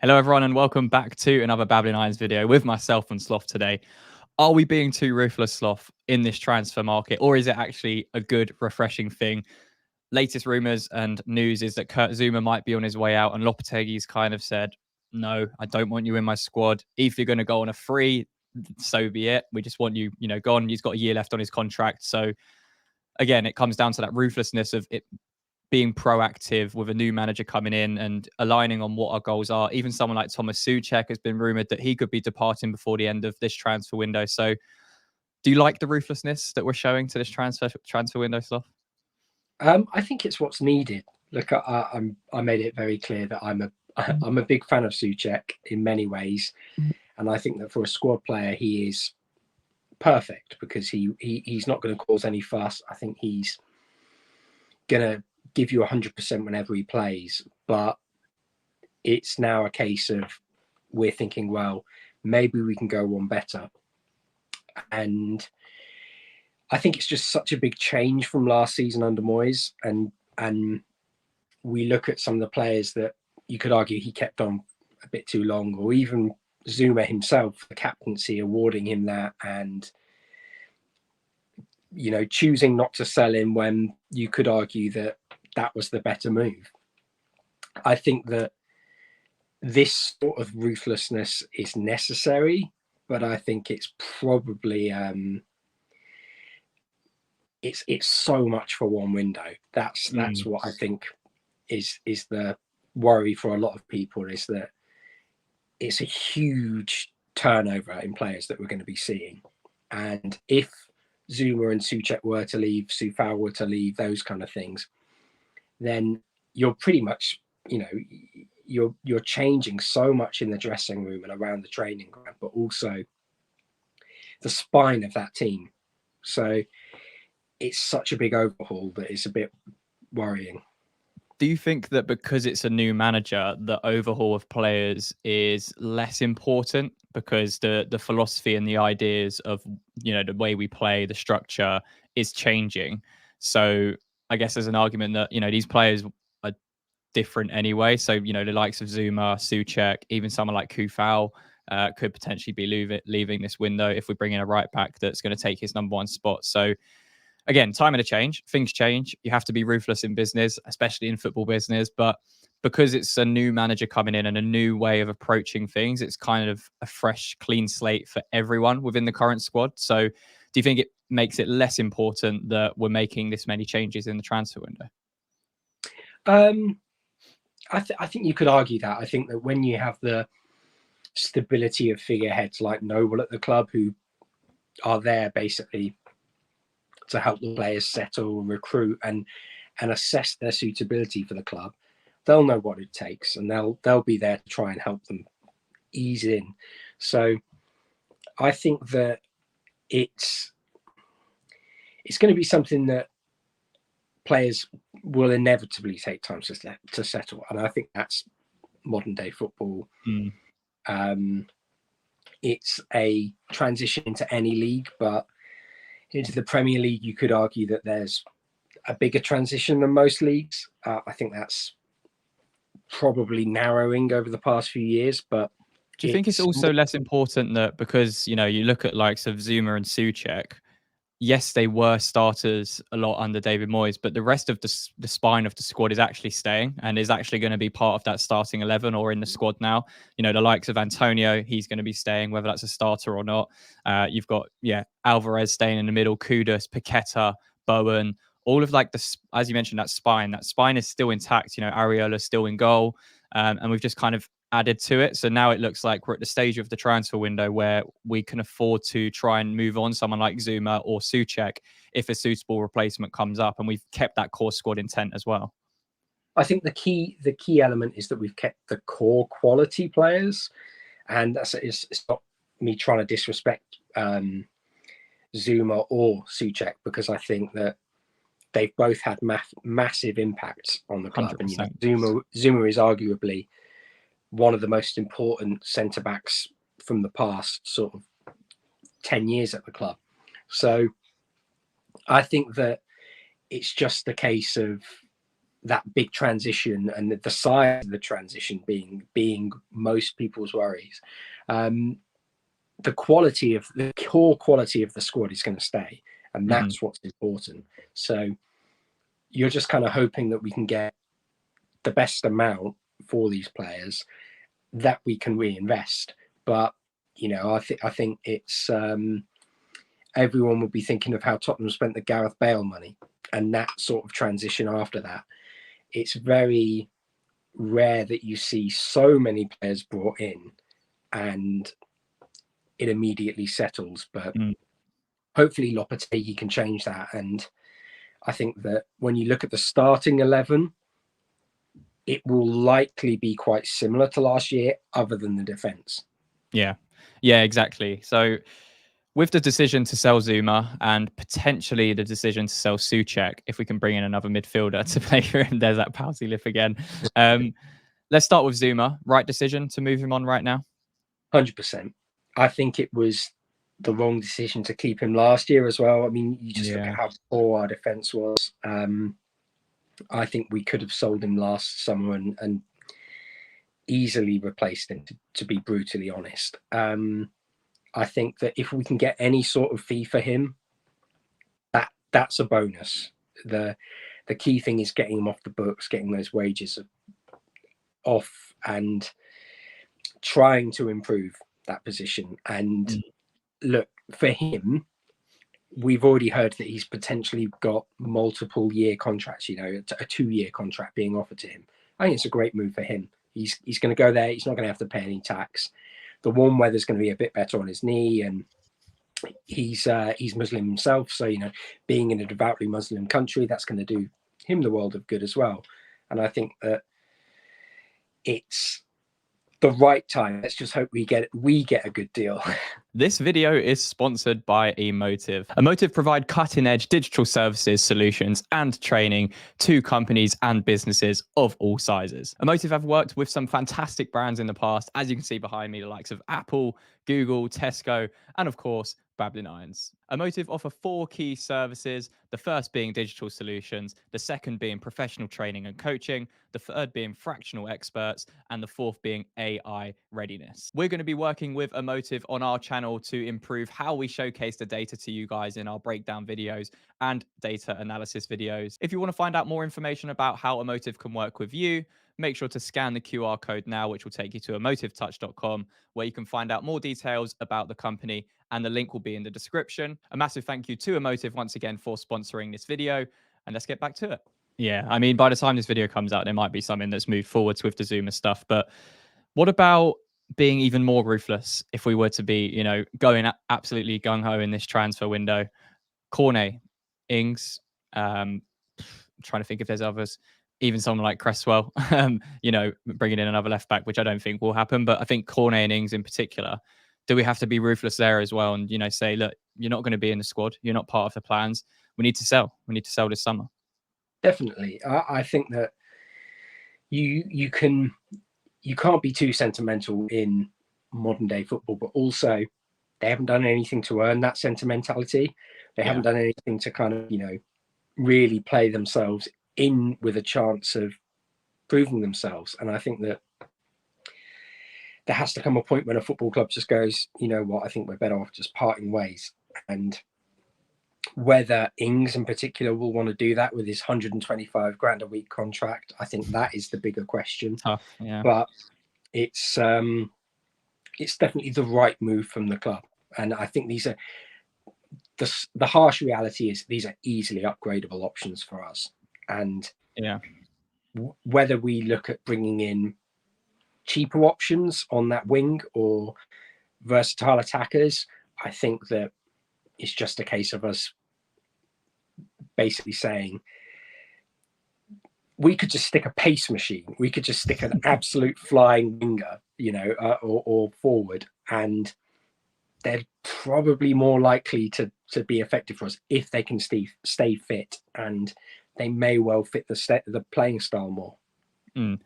Hello everyone and welcome back to another Babbling Irons video with myself and Sloth today. Are we being too ruthless, Sloth, in this transfer market, or is it actually a good, refreshing thing? Latest rumours and news is that Kurt Zuma might be on his way out, and Lopetegui's kind of said, no, I don't want you in my squad. If you're going to go on a free, so be it. We just want you, gone. He's got a year left on his contract. So again, it comes down to that ruthlessness of it being proactive with a new manager coming in and aligning on what our goals are. Even someone like Thomas Souček has been rumoured that he could be departing before the end of this transfer window. So do you like the ruthlessness that we're showing to this transfer window stuff? I think it's what's needed. Look, I made it very clear that I'm a big fan of Souček in many ways, and I think that for a squad player he is perfect because he's not going to cause any fuss. I think he's going to give you 100% whenever he plays, but it's now a case of we're thinking, well, maybe we can go one better. And I think it's just such a big change from last season under Moyes, and we look at some of the players that you could argue he kept on a bit too long, or even Zuma himself, the captaincy awarding him that, and choosing not to sell him when you could argue that that was the better move. I think that this sort of ruthlessness is necessary, but I think it's probably it's so much for one window. That's what I think is the worry for a lot of people, is that it's a huge turnover in players that we're going to be seeing. And if Zuma and Souček were to leave, Soufal were to leave, those kind of things, then you're pretty much, you're changing so much in the dressing room and around the training ground, but also the spine of that team. So it's such a big overhaul that it's a bit worrying. Do you think that because it's a new manager, the overhaul of players is less important because the philosophy and the ideas of, the way we play, the structure is changing? So I guess there's an argument that, these players are different anyway. So, the likes of Zuma, Souček, even someone like whufc could potentially be leaving this window if we bring in a right back that's going to take his number one spot. So again, time and a change, things change. You have to be ruthless in business, especially in football business. But because it's a new manager coming in and a new way of approaching things, it's kind of a fresh, clean slate for everyone within the current squad. So do you think it makes it less important that we're making this many changes in the transfer window? I think you could argue that. I think that when you have the stability of figureheads like Noble at the club, who are there basically to help the players settle, recruit, and assess their suitability for the club, they'll know what it takes, and they'll be there to try and help them ease in. So I think that it's going to be something that players will inevitably take time to settle, and I think that's modern day football. It's a transition into any league, but into the Premier League, you could argue that there's a bigger transition than most leagues. I think that's probably narrowing over the past few years. But do you think it's also less important that because, you look at likes of Zuma and Souček, yes, they were starters a lot under David Moyes, but the rest of the spine of the squad is actually staying and is actually going to be part of that starting 11 or in the squad now. The likes of Antonio, he's going to be staying, whether that's a starter or not. You've got, Alvarez staying in the middle, Kudus, Paqueta, Bowen, all of as you mentioned, that spine is still intact. Areola's still in goal. And we've just kind of added to it. So now it looks like we're at the stage of the transfer window where we can afford to try and move on someone like Zuma or Souček if a suitable replacement comes up, and we've kept that core squad intent as well. I think the key element is that we've kept the core quality players, and it's not me trying to disrespect Zuma or Souček, because I think that they've both had massive impacts on the club. 100%. And Zuma is arguably one of the most important centre-backs from the past sort of 10 years at the club. So I think that it's just a case of that big transition and the size of the transition being most people's worries. The quality of the core quality of the squad is going to stay, and that's what's important. So you're just kind of hoping that we can get the best amount for these players that we can reinvest. But I think it's everyone will be thinking of how Tottenham spent the Gareth Bale money and that sort of transition after that. It's very rare that you see so many players brought in and it immediately settles. But hopefully Lopetegui can change that. And I think that when you look at the starting 11, it will likely be quite similar to last year, other than the defence. Yeah, exactly. So with the decision to sell Zuma and potentially the decision to sell Souček, if we can bring in another midfielder to play for him, there's that palsy lift again. Let's start with Zuma. Right decision to move him on right now? 100%. I think it was the wrong decision to keep him last year as well. I mean, you just look at how poor our defence was. I think we could have sold him last summer and easily replaced him, to be brutally honest. I think that if we can get any sort of fee for him, that's a bonus. The key thing is getting him off the books, getting those wages off, and trying to improve that position. And look, for him, we've already heard that he's potentially got multiple year contracts, a 2-year contract being offered to him. I think it's a great move for him. He's going to go there. He's not going to have to pay any tax. The warm weather's going to be a bit better on his knee, and he's Muslim himself. So, being in a devoutly Muslim country, that's going to do him the world of good as well. And I think that it's the right time. Let's just hope we get a good deal. This video is sponsored by Emotive. Emotive provide cutting-edge digital services, solutions, and training to companies and businesses of all sizes. Emotive have worked with some fantastic brands in the past, as you can see behind me, the likes of Apple, Google, Tesco, and of course, Babylon Irons. Emotive offer 4 key services, the first being digital solutions, the second being professional training and coaching, the third being fractional experts, and the fourth being AI readiness. We're going to be working with Emotive on our channel to improve how we showcase the data to you guys in our breakdown videos and data analysis videos. If you want to find out more information about how Emotive can work with you, make sure to scan the QR code now, which will take you to emotivetouch.com, where you can find out more details about the company, and the link will be in the description. A massive thank you to Emotive once again for sponsoring this video, and let's get back to it. Yeah, I mean, by the time this video comes out, there might be something that's moved forwards with the Zuma stuff, but what about being even more ruthless if we were to be, going absolutely gung-ho in this transfer window? Cornet, Ings, trying to think if there's others, even someone like Cresswell, bringing in another left back, which I don't think will happen. But I think Cornet and Ings in particular, do we have to be ruthless there as well? And, say, look, you're not going to be in the squad. You're not part of the plans. We need to sell. We need to sell this summer. Definitely. I think that you can't be too sentimental in modern day football, but also they haven't done anything to earn that sentimentality. They haven't done anything to kind of, really play themselves in with a chance of proving themselves. And I think that there has to come a point when a football club just goes, you know what, I think we're better off just parting ways. And whether Ings in particular will want to do that with his 125 grand a week contract, I think that is the bigger question. Tough, yeah. But it's definitely the right move from the club. And I think these are the harsh reality is these are easily upgradable options for us. And whether we look at bringing in cheaper options on that wing or versatile attackers, I think that it's just a case of us basically saying we could just stick a pace machine, we could just stick an absolute flying winger, or forward, and they're probably more likely to be effective for us if they can stay fit, and they may well fit the playing style more.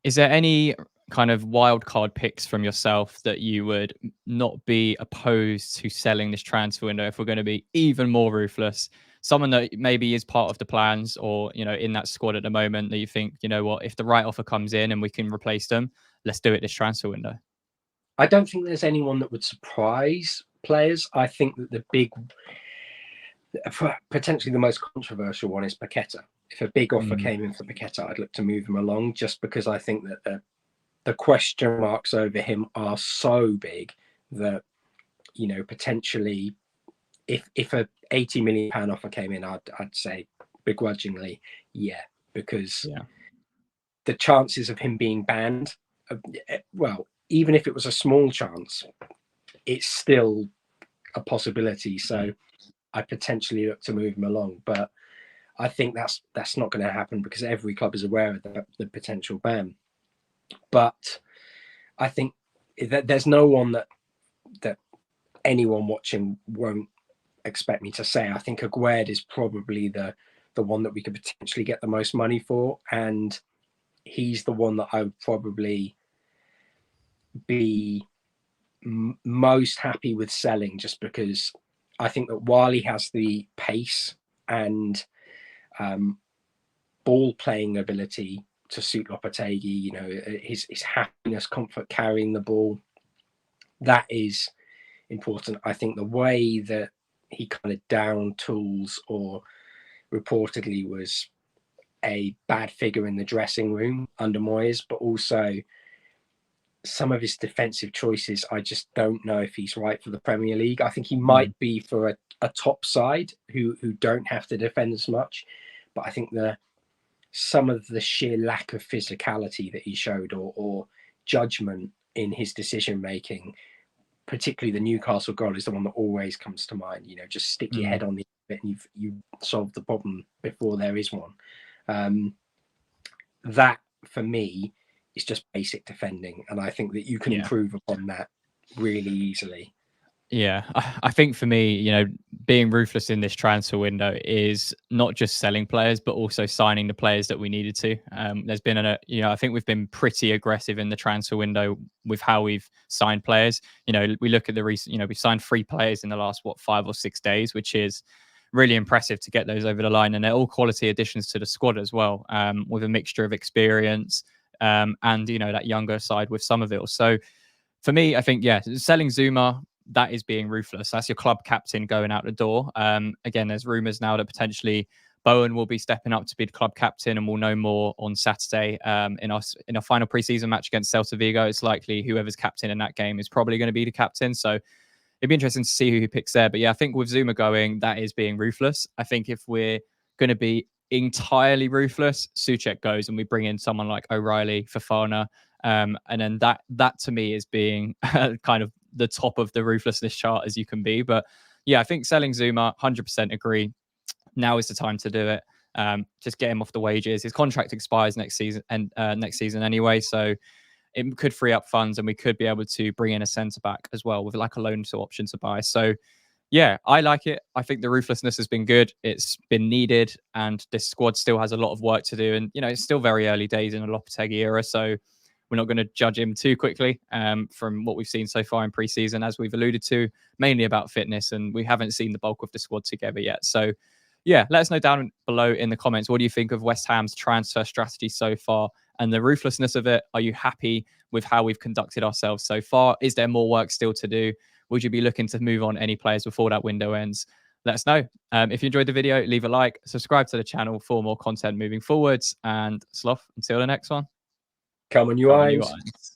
Is there any kind of wild card picks from yourself that you would not be opposed to selling this transfer window if we're going to be even more ruthless? someone that maybe is part of the plans, or in that squad at the moment, that you think, what, if the right offer comes in and we can replace them, let's do it this transfer window? I don't think there's anyone that would surprise players. I think that the big, potentially the most controversial one is Paqueta. If a big offer came in for Paqueta, I'd look to move him along, just because I think that the question marks over him are so big that, potentially if a £80 million offer came in, I'd say begrudgingly, yeah, because the chances of him being banned, well, even if it was a small chance, it's still a possibility. So I potentially look to move him along, but I think that's not going to happen, because every club is aware of the potential ban. But I think that there's no one that anyone watching won't expect me to say. I think Aguerd is probably the one that we could potentially get the most money for, and he's the one that I would probably be most happy with selling, just because I think that while he has the pace and ball playing ability to suit Lopetegui, his happiness, comfort carrying the ball, that is important. I think the way that he kind of down tools, or reportedly was a bad figure in the dressing room under Moyes, but also some of his defensive choices, I just don't know if he's right for the Premier League. I think he might be for a top side who don't have to defend as much, but I think some of the sheer lack of physicality that he showed, or judgment in his decision making, particularly the Newcastle goal, is the one that always comes to mind. Just stick your head on the bit and you've solved the problem before there is one. That for me is just basic defending, and I think that you can improve upon that really easily. Yeah, I think for me, being ruthless in this transfer window is not just selling players, but also signing the players that we needed to. There's been I think we've been pretty aggressive in the transfer window with how we've signed players. We look at the recent, we've signed 3 players in the last 5 or 6 days, which is really impressive to get those over the line, and they're all quality additions to the squad as well, with a mixture of experience and that younger side with Somerville. So for me, I think selling Zuma, that is being ruthless. That's your club captain going out the door. Again, there's rumours now that potentially Bowen will be stepping up to be the club captain, and we'll know more on Saturday in our final preseason match against Celta Vigo. It's likely whoever's captain in that game is probably going to be the captain. So it'd be interesting to see who he picks there. But yeah, I think with Zuma going, that is being ruthless. I think if we're going to be entirely ruthless, Souček goes and we bring in someone like O'Reilly, Fofana, and then that to me is being kind of the top of the ruthlessness chart as you can be. But yeah, I think selling Zuma, 100% agree. Now is the time to do it. Just get him off the wages. His contract expires next season anyway, so it could free up funds, and we could be able to bring in a centre back as well with like a loan to option to buy. So yeah, I like it. I think the ruthlessness has been good. It's been needed, and this squad still has a lot of work to do. And it's still very early days in the Lopetegui era, so we're not going to judge him too quickly from what we've seen so far in pre-season, as we've alluded to, mainly about fitness, and we haven't seen the bulk of the squad together yet. So yeah, let us know down below in the comments. What do you think of West Ham's transfer strategy so far and the ruthlessness of it? Are you happy with how we've conducted ourselves so far? Is there more work still to do? Would you be looking to move on any players before that window ends? Let us know. If you enjoyed the video, leave a like, subscribe to the channel for more content moving forwards, and Sloth, until the next one. Come on, you eyes.